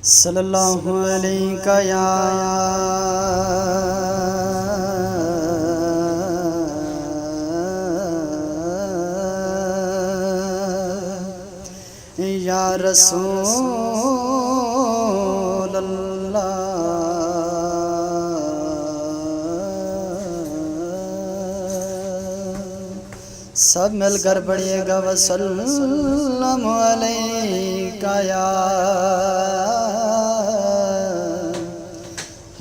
सल्लल्लाहु अलैहि या रसूल अल्लाह। सब मिलकर पढ़िएगा वसल्लम अलैका या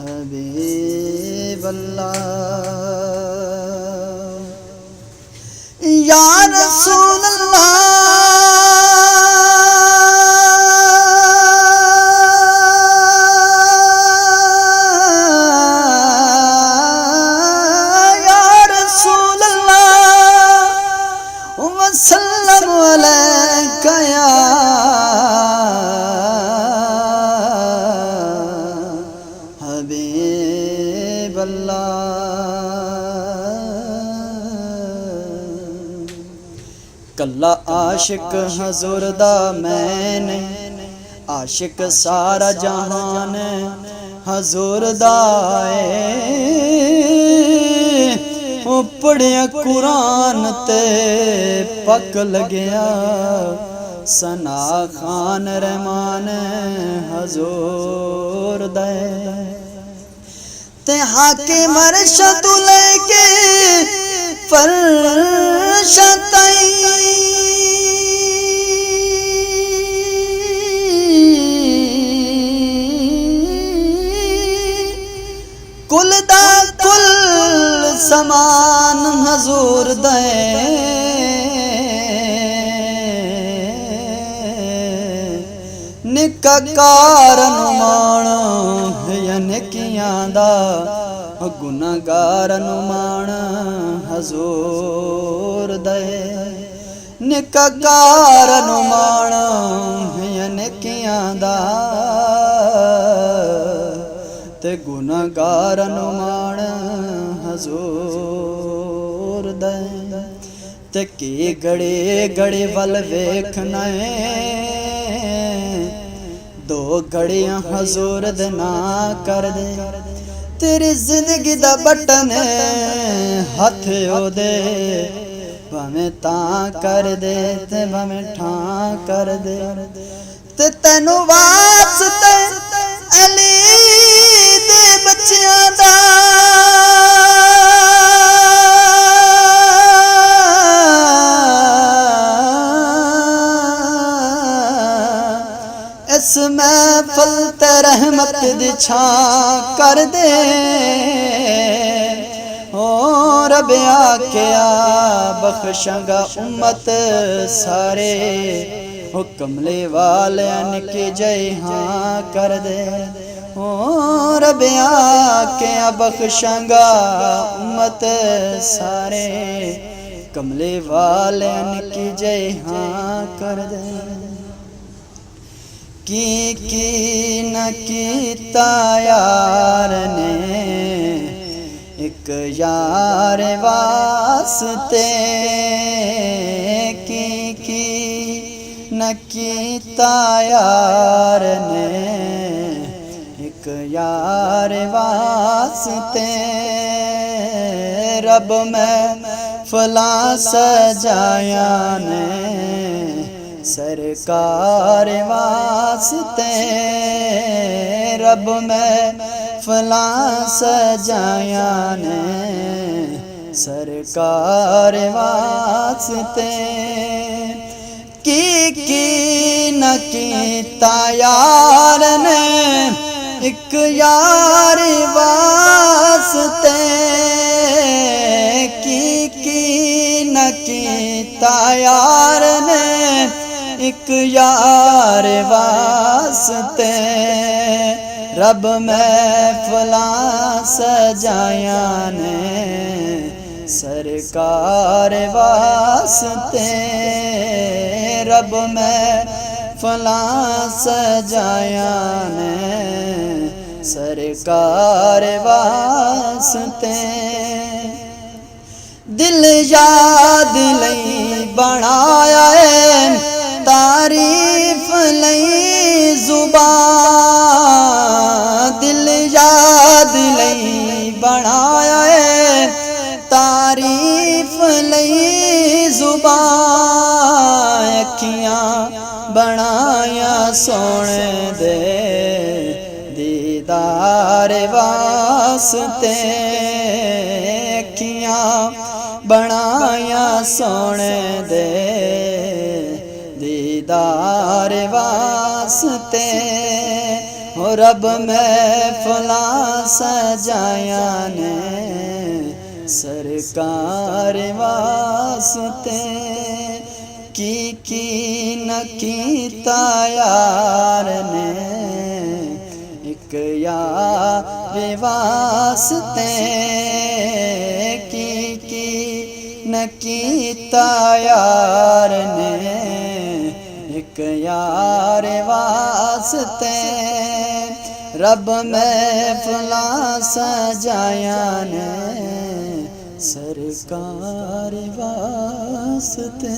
हबीब अल्लाह या रसूल अल्लाह। वसल्लम अलैका या हबीब अल्लाह। कल्ला आशिक हजूर दा मैंने आशिक सारा जहान हजूर दा पढ़िया कुरान ते पक लगया सना खान रहमान हजूर दे ते हाके मरशद लेके फरशतई कुल दा कुल समान हजूर दे निका कारण मान निकियां दा गुनाहगार मान हजूर दे निका कारण मान निकियां दा ते गुनाहगार मान हजूर दे ते की गड़े गड़े वल वेखना दो घड़ियां हजूर दे ना कर दे तेरी जिंदगी दा बटन हथ ओदे भावें तां कर दे ते भावें ठां कर दे ते तैनू वास्ते अली दे बच्चियां दा इस महफिल ते रहमत दी छां कर दे ओ रब आख्या बख्शांगा उम्मत सारे ओ कमले वालियां की जय हाँ कर दे ओ रब आख्या बख्शांगा उम्मत सारे कमले वालियां की जय हाँ कर दे। की न कीता यार ने एक यार वास्ते की न कीता यार ने एक यार वास्ते रब में फला सजाया ने सरकार वास्ते रब में फला सजाया ने सरकार वास्ते की न कीता यार ने एक यार वास्ते की न कीता यार ने एक यार वास्ते रब महफिला सजाया ने सरकार वास्ते रब महफिला सजाया ने सरकार वास्ते दिल याद लई बनाया है तारीफ लई जुबान सोने दे दीदार वास्ते अखियां बनाया सोने दे दीदार वास्ते हो रब महफिला सजाया ने सरकार वास्ते की न कीता यार ने एक यार वास्ते की न कीता यार ने एक यार वास्ते रब महफिला सजाया ने सरकार वास्ते।